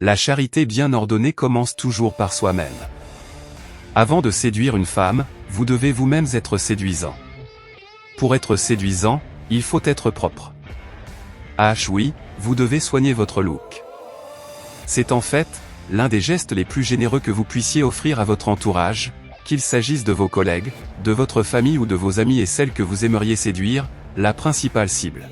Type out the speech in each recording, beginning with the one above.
La charité bien ordonnée commence toujours par soi-même. Avant de séduire une femme, vous devez vous-même être séduisant. Pour être séduisant, il faut être propre. Oui, vous devez soigner votre look. C'est en fait l'un des gestes les plus généreux que vous puissiez offrir à votre entourage, qu'il s'agisse de vos collègues, de votre famille ou de vos amis et celles que vous aimeriez séduire, la principale cible.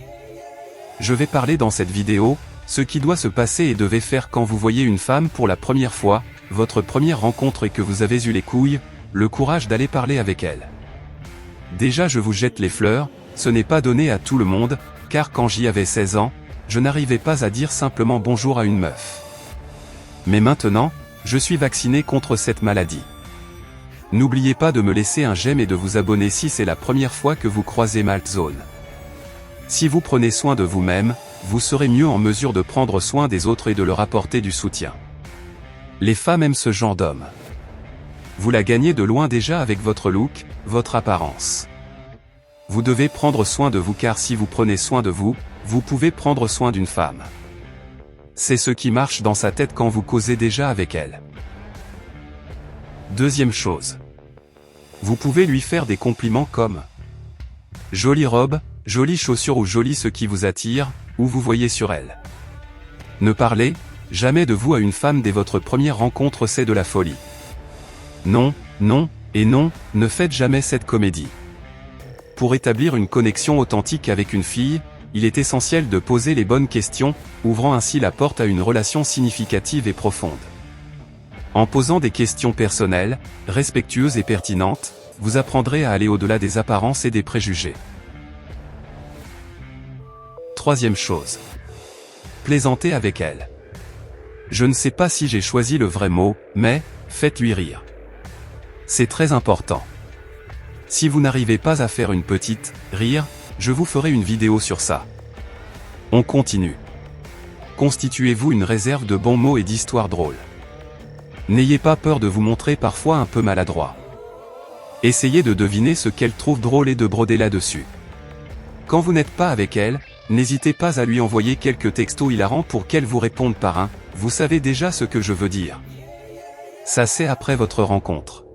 Je vais parler dans cette vidéo, ce qui doit se passer et devez faire quand vous voyez une femme pour la première fois, votre première rencontre et que vous avez eu les couilles, le courage d'aller parler avec elle. Déjà je vous jette les fleurs, ce n'est pas donné à tout le monde, car quand j'y avais 16 ans, je n'arrivais pas à dire simplement bonjour à une meuf. Mais maintenant, je suis vacciné contre cette maladie. N'oubliez pas de me laisser un j'aime et de vous abonner si c'est la première fois que vous croisez Maltzone. Si vous prenez soin de vous-même, vous serez mieux en mesure de prendre soin des autres et de leur apporter du soutien. Les femmes aiment ce genre d'homme. Vous la gagnez de loin déjà avec votre look, votre apparence. Vous devez prendre soin de vous car si vous prenez soin de vous, vous pouvez prendre soin d'une femme. C'est ce qui marche dans sa tête quand vous causez déjà avec elle. Deuxième chose. Vous pouvez lui faire des compliments comme jolie robe, jolie chaussure ou joli ce qui vous attire, ou vous voyez sur elle. Ne parlez jamais de vous à une femme dès votre première rencontre, c'est de la folie. Non, non, et non, ne faites jamais cette comédie. Pour établir une connexion authentique avec une fille, il est essentiel de poser les bonnes questions, ouvrant ainsi la porte à une relation significative et profonde. En posant des questions personnelles, respectueuses et pertinentes, vous apprendrez à aller au-delà des apparences et des préjugés. Troisième chose. Plaisantez avec elle. Je ne sais pas si j'ai choisi le vrai mot, mais faites-lui rire. C'est très important. Si vous n'arrivez pas à faire une petite rire, je vous ferai une vidéo sur ça. On continue. Constituez-vous une réserve de bons mots et d'histoires drôles. N'ayez pas peur de vous montrer parfois un peu maladroit. Essayez de deviner ce qu'elle trouve drôle et de broder là-dessus. Quand vous n'êtes pas avec elle, n'hésitez pas à lui envoyer quelques textos hilarants pour qu'elle vous réponde par un « Vous savez déjà ce que je veux dire ». Ça c'est après votre rencontre.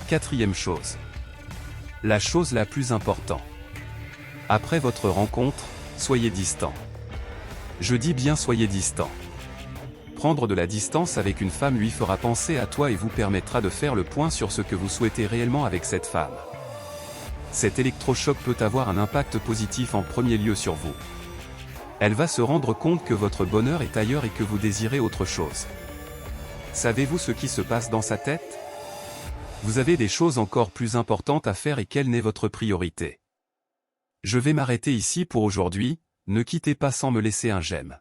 Quatrième chose. La chose la plus importante. Après votre rencontre, soyez distant. Je dis bien soyez distant. Prendre de la distance avec une femme lui fera penser à toi et vous permettra de faire le point sur ce que vous souhaitez réellement avec cette femme. Cet électrochoc peut avoir un impact positif en premier lieu sur vous. Elle va se rendre compte que votre bonheur est ailleurs et que vous désirez autre chose. Savez-vous ce qui se passe dans sa tête ? Vous avez des choses encore plus importantes à faire et quelle n'est votre priorité ? Je vais m'arrêter ici pour aujourd'hui, ne quittez pas sans me laisser un j'aime.